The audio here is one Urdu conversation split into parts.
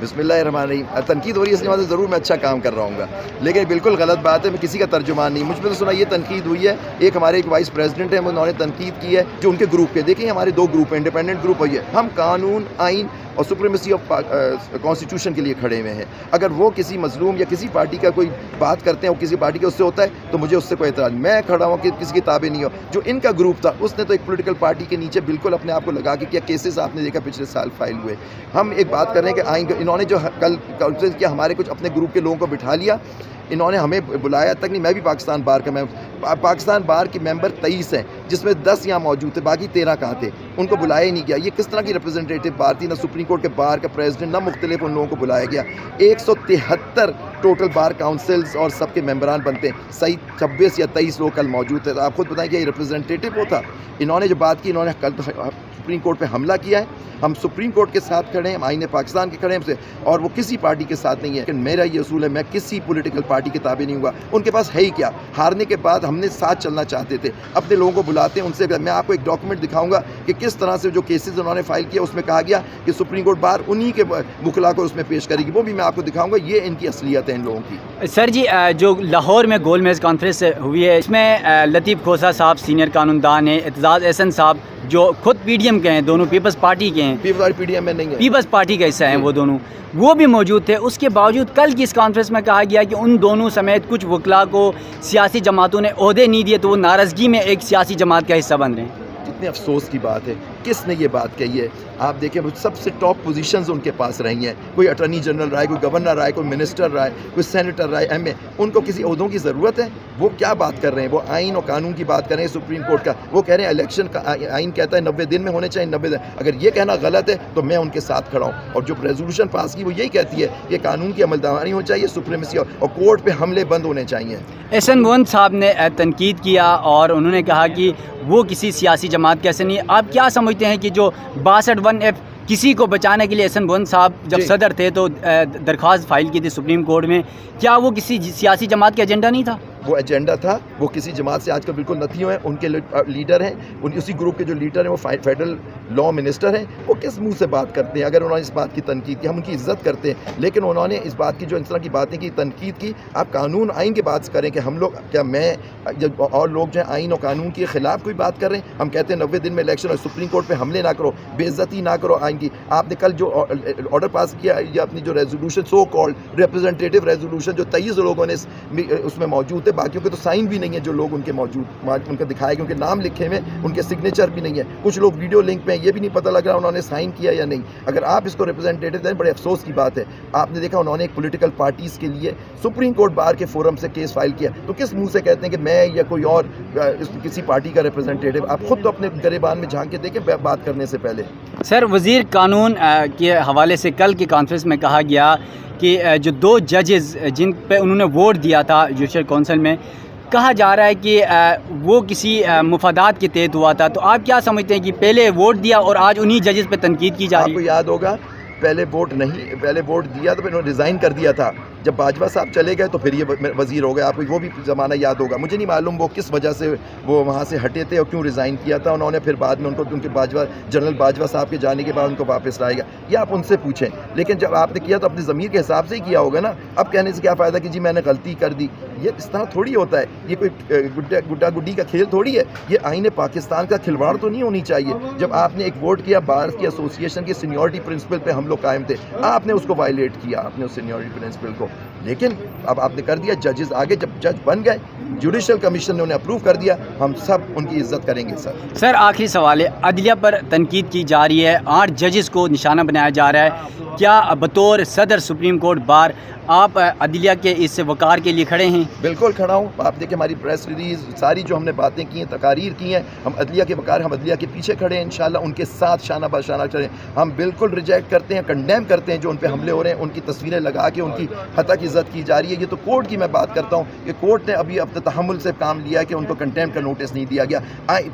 بسم اللہ الرحمن الرحیم. تنقید ہو رہی ہے اس کے بعد ضرور میں اچھا کام کر رہا ہوں گا، لیکن بالکل غلط بات ہے. میں کسی کا ترجمان نہیں. مجھ پہ تو سنا یہ تنقید ہوئی ہے. ہمارے ایک وائس پریزیڈنٹ ہیں، انہوں نے تنقید کی ہے جو ان کے گروپ پہ. دیکھیں ہمارے دو گروپ ہیں، انڈیپینڈنٹ گروپ ہوئی ہے. ہم قانون، آئین اور سپریمیسی آف کانسٹیٹیوشن کے لیے کھڑے ہوئے ہیں. اگر وہ کسی مظلوم یا کسی پارٹی کا کوئی بات کرتے ہیں اور کسی پارٹی کا اس سے ہوتا ہے تو مجھے اس سے کوئی اعتراض. میں کھڑا ہوں کہ کسی کی تابع نہیں ہو. جو ان کا گروپ تھا اس نے تو ایک پولیٹیکل پارٹی کے نیچے بالکل اپنے آپ کو لگا کے کیا. کیسز آپ نے دیکھا پچھلے سال فائل ہوئے. ہم ایک بات کر رہے ہیں کہ آئین انہوں نے جو کل کیا ہمارے کچھ اپنے گروپ کے لوگوں کو بٹھا لیا. انہوں نے ہمیں بلایا تک نہیں. میں بھی پاکستان بار کا پاکستان بار کے ممبر 23 ہیں جس میں 10 یہاں موجود تھے، باقی 13 کہاں تھے. ان کو بلایا ہی نہیں گیا. یہ کس طرح کی ریپرزنٹیٹو بار تھی؟ نہ سپریم کورٹ کے بار کا پریزیڈنٹ، نہ مختلف ان لوگوں کو بلایا گیا. 173 ٹوٹل بار کاؤنسلز اور سب کے ممبران بنتے ہیں. صحیح 26 یا 23 لوگ کل موجود تھے. آپ خود بتائیں کہ یہ ریپرزنٹیٹو وہ تھا؟ انہوں نے جو بات کی، انہوں نے کل سپریم کورٹ پہ حملہ کیا ہے. ہم سپریم کورٹ کے ساتھ کھڑے ہیں، ہم آئین پاکستان کے کھڑے ہیں اور وہ کسی پارٹی کے ساتھ نہیں ہے. لیکن میرا یہ اصول ہے، میں کسی پولیٹیکل پارٹی کے تابع نہیں ہوا. ان کے پاس ہے ہی کیا؟ ہارنے کے بعد ہم نے ساتھ چلنا چاہتے تھے. اپنے لوگوں کو بلاتے ہیں، ان سے میں آپ کو ایک ڈاکومنٹ دکھاؤں گا کہ کس طرح سے جو کیسز انہوں نے فائل کیا اس میں کہا گیا کہ سپریم کورٹ بار انہی کے وکلا کو اس میں پیش کرے گی. وہ بھی میں آپ کو دکھاؤں گا. یہ ان کی اصلیت ہے ان لوگوں کی. سر جی، جو لاہور میں گول میز کانفرنس ہوئی ہے، اس میں لطیف کھوسہ صاحب سینئر قانون دان ہیں، اعتزاز احسن صاحب جو خود پی ڈی ایم کے ہیں، دونوں پیپلز پارٹی کے ہیں، پی ڈی ایم میں نہیں ہے، پیپلز پارٹی کا حصہ ہیں وہ دونوں، وہ بھی موجود تھے. اس کے باوجود کل کی اس کانفرنس میں کہا گیا کہ ان دونوں سمیت کچھ وکلا کو سیاسی جماعتوں نے عہدے نہیں دیے تو وہ ناراضگی میں ایک سیاسی جماعت کا حصہ بن رہے ہیں. کتنے افسوس کی بات ہے. کس نے یہ بات کہی ہے؟ آپ دیکھیں سب سے ٹاپ پوزیشنز ان کے پاس رہی ہیں. کوئی اٹارنی جنرل رہا ہے، کوئی گورنر رہا ہے، کوئی منسٹر رہا ہے، کوئی سینیٹر رہا ہے، ایم اے. ان کو کسی عہدوں کی ضرورت ہے؟ وہ کیا بات کر رہے ہیں؟ وہ آئین اور قانون کی بات کر رہے ہیں سپریم کورٹ کا. وہ کہہ رہے ہیں الیکشن کا آئین کہتا ہے 90 دن میں ہونے چاہیے. 90 دن اگر یہ کہنا غلط ہے تو میں ان کے ساتھ کھڑا ہوں. اور جو ریزولوشن پاس کی وہ یہی کہتی ہے کہ قانون کی عمل درآمدی ہونی چاہیے، سپریمیسی اور کورٹ پہ حملے بند ہونے چاہیے. احسن موہن صاحب نے تنقید کیا اور انہوں نے کہا کہ وہ کسی سیاسی جماعت کے ایسے نہیں. آپ کیا سمجھتے ہیں کہ جو 62(1)(f) کسی کو بچانے کے لیے احسن موہن صاحب جب صدر تھے تو درخواست فائل کی تھی سپریم کورٹ میں، کیا وہ کسی سیاسی جماعت کا ایجنڈا نہیں تھا؟ وہ ایجنڈا تھا. وہ کسی جماعت سے آج کل بالکل نتھی ہوئے. ان کے لیڈر ہیں، اسی گروپ کے جو لیڈر ہیں وہ فیڈرل لا منسٹر ہیں. وہ کس منہ سے بات کرتے ہیں؟ اگر انہوں نے اس بات کی تنقید کی، ہم ان کی عزت کرتے ہیں، لیکن انہوں نے اس بات کی جو اس طرح کی باتیں کی، تنقید کی. آپ قانون آئین کی بات کریں کہ ہم لوگ کیا میں اور لوگ جو ہیں آئین اور قانون کے خلاف کوئی بات کر رہے ہیں؟ ہم کہتے ہیں 90 دن میں الیکشن اور سپریم کورٹ پہ حملے نہ کرو، بے عزتی نہ کرو آئین کی. آپ نے کل جو آرڈر پاس کیا یا اپنی جو resolution so called representative resolution جو 23 لوگوں نے اس میں موجود تھے، باقیوں کے تو سائن بھی نہیں ہے. جو لوگ ان کے موجود ان کا دکھائے گا، ان کے نام لکھے ہوئے، ان کے سگنیچر بھی نہیں ہے. کچھ لوگ ویڈیو لنک پہ ہیں، یہ بھی نہیں پتہ لگ رہا انہوں نے سائن کیا یا نہیں. اگر آپ اس کو ریپرزنٹیٹو دیں، بڑے افسوس کی بات ہے. آپ نے دیکھا انہوں نے ایک پولیٹیکل پارٹیز کے لیے سپریم کورٹ بار کے فورم سے کیس فائل کیا، تو کس منہ سے کہتے ہیں کہ میں یا کوئی اور کسی پارٹی کا ریپرزنٹیٹو؟ آپ خود تو اپنے گریبان میں جھانک کے دیکھیں بات کرنے سے پہلے. سر، وزیر قانون کے حوالے سے کل کی کانفرنس میں کہا گیا کہ جو 2 ججز جن پہ انہوں نے ووٹ دیا تھا جوڈیشل کونسل میں، کہا جا رہا ہے کہ وہ کسی مفادات کے تحت ہوا تھا. تو آپ کیا سمجھتے ہیں کہ پہلے ووٹ دیا اور آج انہی ججز پہ تنقید کی جا رہی ہے؟ آپ کو یاد ہوگا پہلے ووٹ دیا تو پھر انہوں نے ریزائن کر دیا تھا. جب باجوہ صاحب چلے گئے تو پھر یہ وزیر ہو گئے. آپ کو وہ بھی زمانہ یاد ہوگا. مجھے نہیں معلوم وہ کس وجہ سے وہ وہاں سے ہٹے تھے اور کیوں ریزائن کیا تھا انہوں نے. پھر بعد میں ان کے جنرل باجوہ صاحب کے جانے کے بعد ان کو واپس لائے گا. یہ آپ ان سے پوچھیں. لیکن جب آپ نے کیا تو اپنے ضمیر کے حساب سے ہی کیا ہوگا نا. اب کہنے سے کیا فائدہ کہ جی میں نے غلطی کر دی. یہ اس طرح تھوڑی ہوتا ہے. یہ کوئی گڈا گڈی کا کھیل تھوڑی ہے. یہ آئین پاکستان کا کھلواڑ تو نہیں ہونی چاہیے. جب آپ نے ایک ووٹ کیا بار کی ایسوسیشن کی سینیورٹی پرنسپل پہ ہم لوگ قائم تھے، آپ نے اس کو وائلیٹ کیا، آپ نے اس سینیورٹی پرنسپل کو. لیکن اب آپ نے کر دیا. ججز آگے جب جج بن گئے، جوڈیشل کمیشن نے انہیں اپروو کر دیا. ہم سب ان کی عزت کریں گے. سر آخری سوال ہے، عدلیہ پر تنقید کی جا رہی ہے، 8 ججز کو نشانہ بنایا جا رہا ہے. کیا بطور صدر سپریم کورٹ بار آپ عدلیہ کے اس وقار کے لیے کھڑے ہیں؟ بالکل کھڑا ہوں. آپ دیکھیں ہماری پریس ریلیز ساری جو ہم نے باتیں کی ہیں، تقاریر کی ہیں، ہم عدلیہ کے وقار، ہم عدلیہ کے پیچھے کھڑے ہیں. انشاءاللہ ان کے ساتھ شانہ بہ شانہ کھڑے ہیں. ہم بالکل ریجیکٹ کرتے ہیں، کنڈیم کرتے ہیں جو ان پہ حملے ہو رہے ہیں. ان کی تصویریں لگا کے ان کی حتک عزت کی جا رہی ہے. یہ تو کورٹ کی میں بات کرتا ہوں کہ کورٹ نے ابھی اپنے تحمل سے کام لیا ہے کہ ان کو کنٹیمپٹ کا نوٹس نہیں دیا گیا.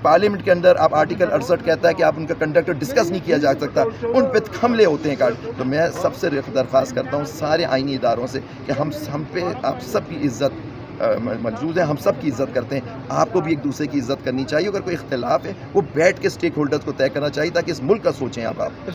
پارلیمنٹ کے اندر آپ آرٹیکل 68 کہتا ہے کہ آپ ان کا کنڈکٹ ڈسکس نہیں کیا جا سکتا. ان پہ حملے ہوتے ہیں. تو میں سب سے درخواست کرتا ہوں سارے آئینی اداروں سے کہ ہم پہ آپ سب کی عزت ملزوم ہے. ہم سب کی عزت کرتے ہیں. آپ کو بھی ایک دوسرے کی عزت کرنی چاہیے. اگر کوئی اختلاف ہے وہ بیٹھ کے اسٹیک ہولڈرز کو طے کرنا چاہیے تاکہ اس ملک کا سوچیں آپ.